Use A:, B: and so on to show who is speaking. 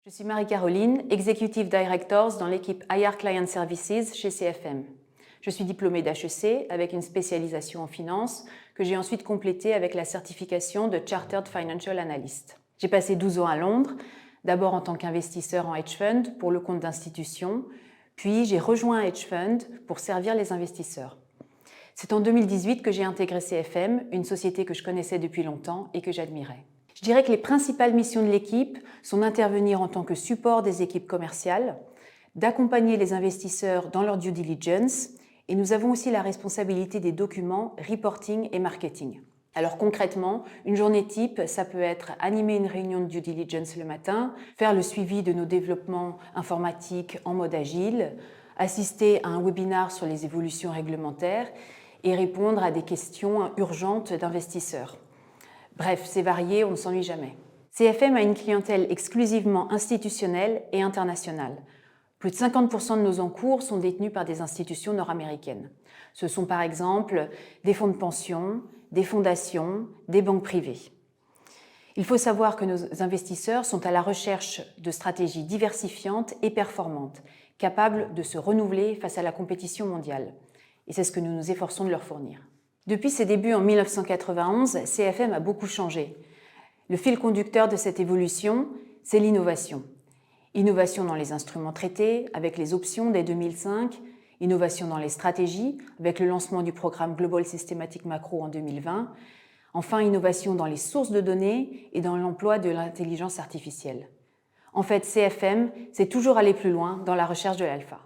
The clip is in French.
A: Je suis Marie-Caroline, Executive Director dans l'équipe IR Client Services chez CFM. Je suis diplômée d'HEC avec une spécialisation en finance que j'ai ensuite complétée avec la certification de Chartered Financial Analyst. J'ai passé 12 ans à Londres, d'abord en tant qu'investisseur en hedge fund pour le compte d'institutions, puis j'ai rejoint un hedge fund pour servir les investisseurs. C'est en 2018 que j'ai intégré CFM, une société que je connaissais depuis longtemps et que j'admirais. Je dirais que les principales missions de l'équipe sont d'intervenir en tant que support des équipes commerciales, d'accompagner les investisseurs dans leur due diligence, et nous avons aussi la responsabilité des documents, reporting et marketing. Alors concrètement, une journée type, ça peut être animer une réunion de due diligence le matin, faire le suivi de nos développements informatiques en mode agile, assister à un webinar sur les évolutions réglementaires et répondre à des questions urgentes d'investisseurs. Bref, c'est varié, on ne s'ennuie jamais. CFM a une clientèle exclusivement institutionnelle et internationale. Plus de 50% de nos encours sont détenus par des institutions nord-américaines. Ce sont par exemple des fonds de pension, des fondations, des banques privées. Il faut savoir que nos investisseurs sont à la recherche de stratégies diversifiantes et performantes, capables de se renouveler face à la compétition mondiale. Et c'est ce que nous nous efforçons de leur fournir. Depuis ses débuts en 1991, CFM a beaucoup changé. Le fil conducteur de cette évolution, c'est l'innovation. Innovation dans les instruments traités, avec les options dès 2005, innovation dans les stratégies, avec le lancement du programme Global Systematic Macro en 2020, enfin innovation dans les sources de données et dans l'emploi de l'intelligence artificielle. En fait, CFM, c'est toujours aller plus loin dans la recherche de l'alpha.